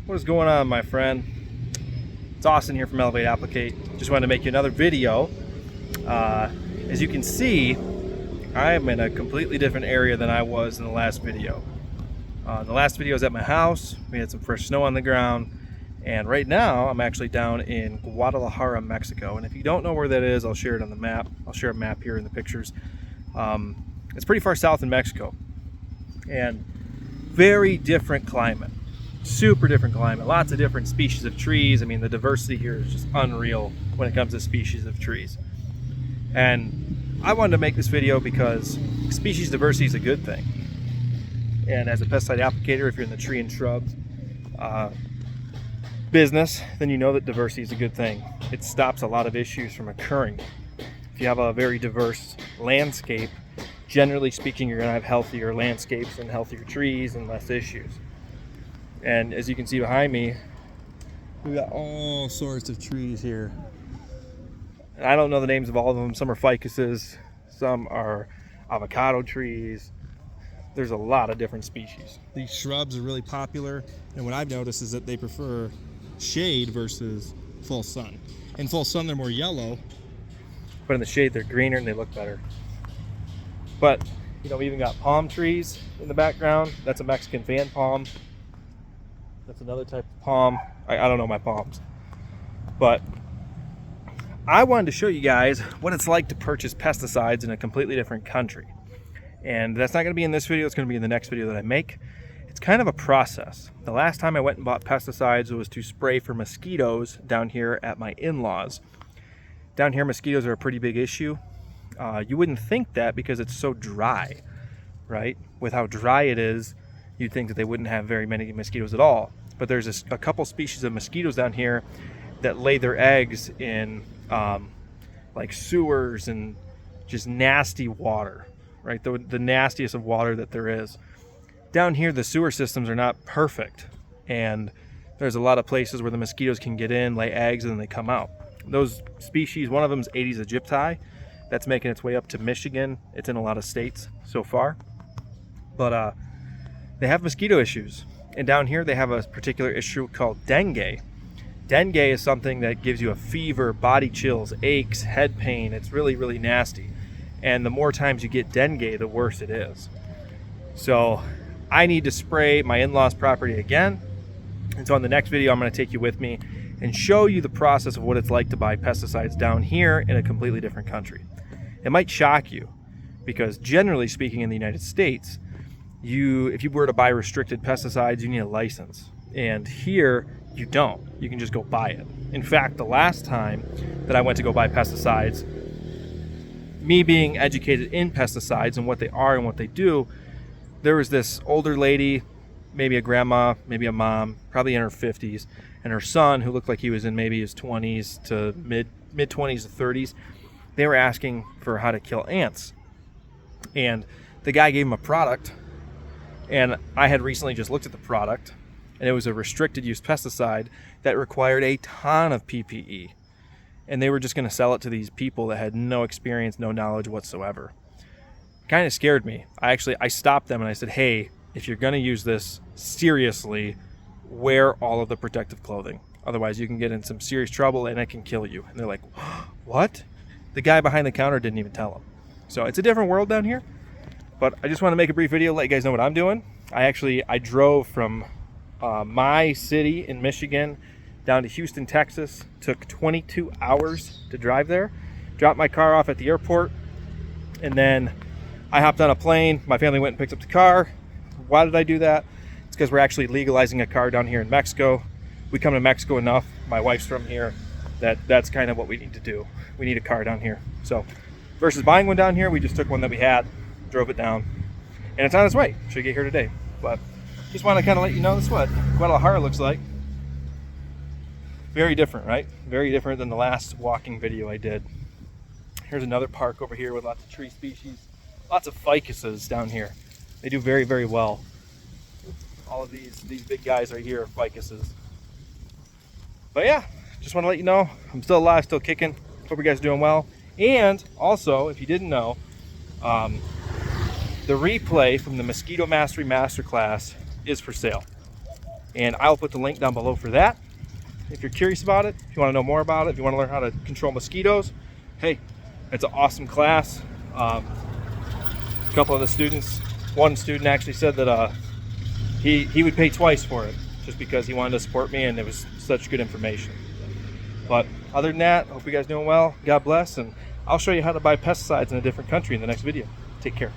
What is going on, my friend? It's Austin here from Applicate. Just wanted to make you another video. As you can see, I am in a completely different area than I was in the last video. The last video was at my house. We had some fresh snow on the ground. And right now, I'm actually down in Guadalajara, Mexico. And if you don't know where that is, I'll share it on the map. I'll share a map here in the pictures. It's pretty far south in Mexico. And very different climate. Super different climate. Lots of different species of trees. I mean, the diversity here is just unreal when it comes to species of trees. And I wanted to make this video because species diversity is a good thing. And as a pesticide applicator, if you're in the tree and shrub business, then you know that diversity is a good thing. It stops a lot of issues from occurring. If you have a very diverse landscape, generally speaking, you're going to have healthier landscapes and healthier trees and less issues. And as you can see behind me, we've got all sorts of trees here. And I don't know the names of all of them. Some are ficuses, some are avocado trees. There's a lot of different species. These shrubs are really popular, and what I've noticed is that they prefer shade versus full sun. In full sun, they're more yellow, but in the shade, they're greener and they look better. But, you know, we even got palm trees in the background. That's a Mexican fan palm. That's another type of palm. I don't know my palms. But I wanted to show you guys what it's like to purchase pesticides in a completely different country. And that's not going to be in this video. It's going to be in the next video that I make. It's kind of a process. The last time I went and bought pesticides was to spray for mosquitoes down here at my in-laws. Down here, mosquitoes are a pretty big issue. You wouldn't think that because it's so dry, right? With how dry it is, you'd think that they wouldn't have very many mosquitoes at all. But there's a couple species of mosquitoes down here that lay their eggs in like sewers and just nasty water, right? The nastiest of water that there is. Down here, the sewer systems are not perfect. And there's a lot of places where the mosquitoes can get in, lay eggs, and then they come out. Those species, one of them is Aedes aegypti. That's making its way up to Michigan. It's in a lot of states so far. But they have mosquito issues. And down here they have a particular issue called dengue. Dengue is something that gives you a fever, body chills, aches, head pain. It's really, really nasty. And the more times you get dengue, the worse it is. So I need to spray my in-laws property again. And so in the next video, I'm going to take you with me and show you the process of what it's like to buy pesticides down here in a completely different country. It might shock you because generally speaking in the United States, if you were to buy restricted pesticides, you need a license. And here, you don't. You can just go buy it. In fact, the last time that I went to go buy pesticides, me being educated in pesticides and what they are and what they do, there was this older lady, maybe a grandma, maybe a mom, probably in her 50s, and her son, who looked like he was in maybe his 20s to mid-20s to 30s, they were asking for how to kill ants. And the guy gave him a product. And I had recently just looked at the product, and it was a restricted use pesticide that required a ton of PPE. And they were just going to sell it to these people that had no experience, no knowledge whatsoever. Kind of scared me. I stopped them and I said, hey, if you're going to use this seriously, wear all of the protective clothing. Otherwise, you can get in some serious trouble and it can kill you. And they're like, what? The guy behind the counter didn't even tell them. So it's a different world down here. But I just want to make a brief video, let you guys know what I'm doing. I drove from my city in Michigan down to Houston, Texas. Took 22 hours to drive there. Dropped my car off at the airport. And then I hopped on a plane. My family went and picked up the car. Why did I do that? It's because we're actually legalizing a car down here in Mexico. We come to Mexico enough. My wife's from here. That's kind of what we need to do. We need a car down here. So versus buying one down here, we just took one that we had. Drove it down, and it's on its way. Should get here today. But just want to kind of let you know this is what Guadalajara looks like. Very different, right? Very different than the last walking video I did. Here's another park over here with lots of tree species, lots of ficuses down here. They do very, very well. All of these big guys right here are ficuses. But yeah, just want to let you know I'm still alive, still kicking. Hope you guys are doing well. And also, if you didn't know, the replay from the Mosquito Mastery Masterclass is for sale. And I'll put the link down below for that. If you're curious about it, if you want to know more about it, if you want to learn how to control mosquitoes, hey, it's an awesome class. A couple of the students, one student actually said that he would pay twice for it just because he wanted to support me, and it was such good information. But other than that, hope you guys doing well. God bless, and I'll show you how to buy pesticides in a different country in the next video. Take care.